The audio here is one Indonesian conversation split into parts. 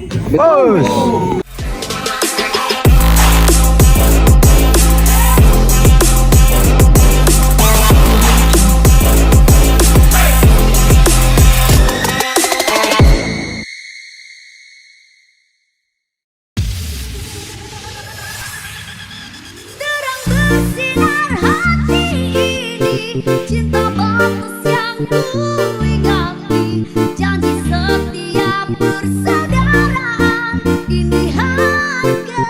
Bos. Bersinar hati ini, cinta bagus yang ku ingati, janji setia persaudaraan, ini harga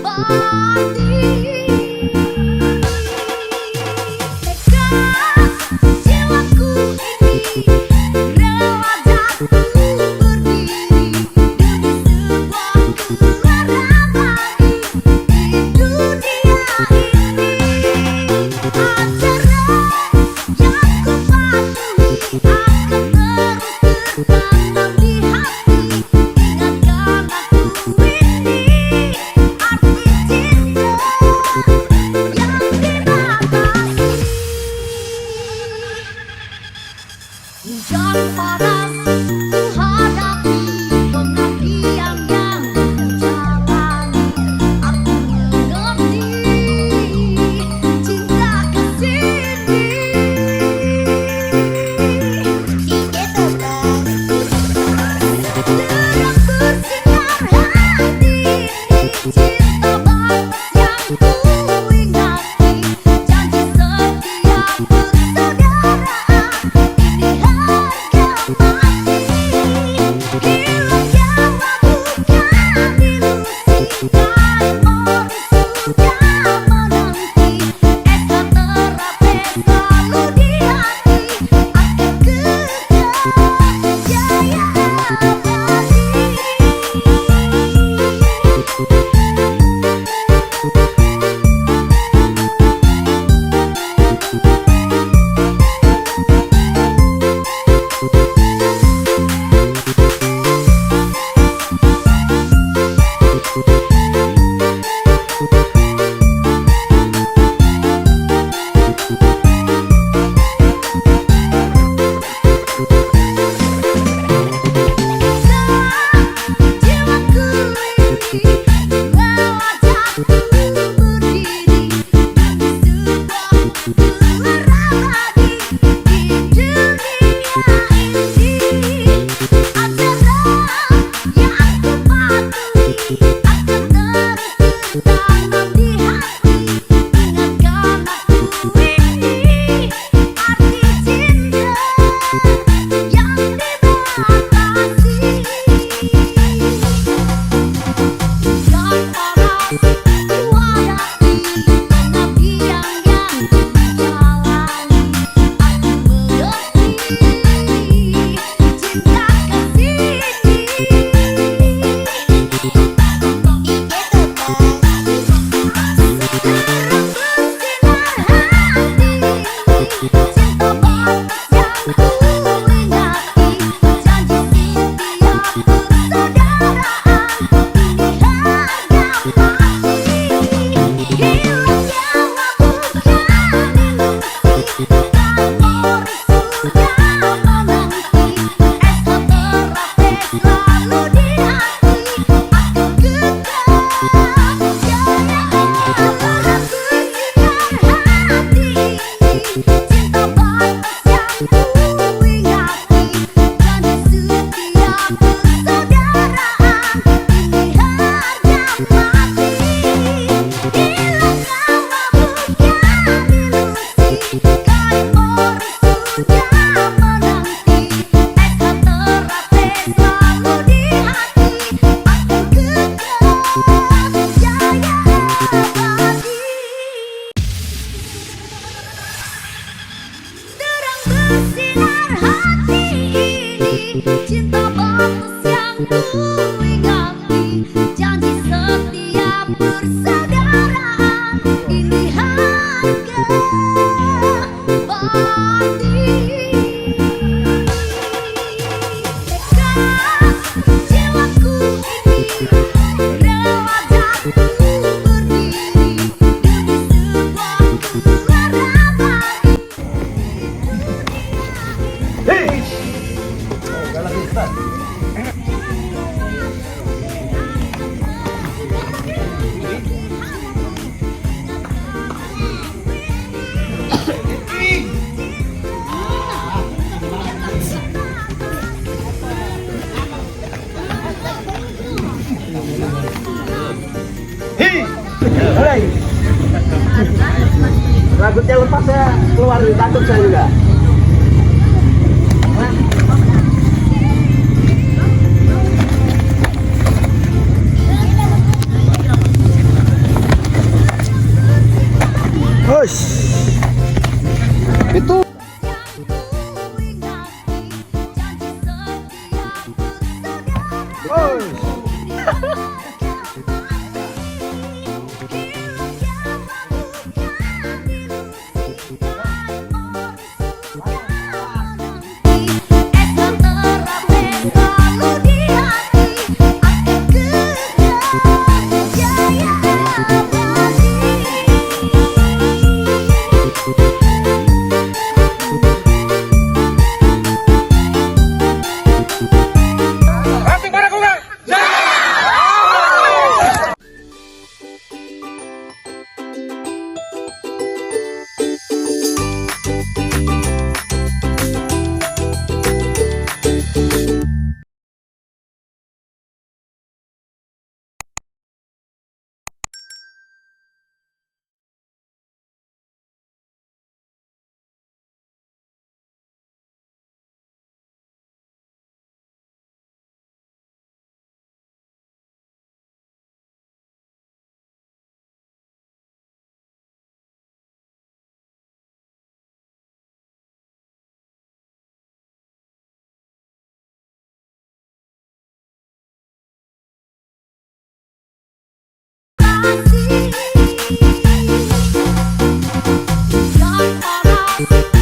mati. Tegar jiwaku ini, rela jatuh berdiri demi sebuah keluarga baru di dunia ini. Ajaran yang ku patuhi akan terus tertanam di hati. Ingatkan aku ini arti cinta yang dibatasi. Hujan panas ku hadapi, penantian yang ku jalani. Aku mengerti cinta kesini. Terang bersinar hati ini, cinta bagus yang ku ingati, janji setia persaudaraan, ini harga mati. Hilang nyawa bukan ilusi, kain mori sudah menanti. Esa terape selalu di hati, akan kekal jaya abadi. Jiwaku ini rela jatuh berdiri demi sebuah keluarga lagi di dunia ini. Ajaran yang ku patuhi akan terus tertanam di hati. Ingatkan aku ini arti cinta yang dibatasi. Hujan panas ku hadapi, penantian yang ku jalani. Aku mengerti cinta kesini. Terang bersinar hati ini, cinta bagus yang ku ingati, janji setia persaudaraan, ini harga mati. Hilang nyawa bukan ilusi, kain mori sudah menanti. Esa terape selalu di hati, akan kekal jaya abadi. Hati ini, cinta bagus yang ku ingati, janji setia persaudaraan, ini harga mati. Hilang nyawa bukan ilusi, kain mori sudah menanti. Esa terape selalu di hati, akan kekal jaya abadi. Terang bersinar hati ini, cinta bagus yang ku ingati, janji setia persaudaraan, ini harga mati. Tegar jiwaku ini, rela jatuh berdiri demi sebuah keluarga baru. Hei. Oh, galak Ustaz. Hei, rambutnya lepas saya keluar takut saya juga. Hush. Itu kasih.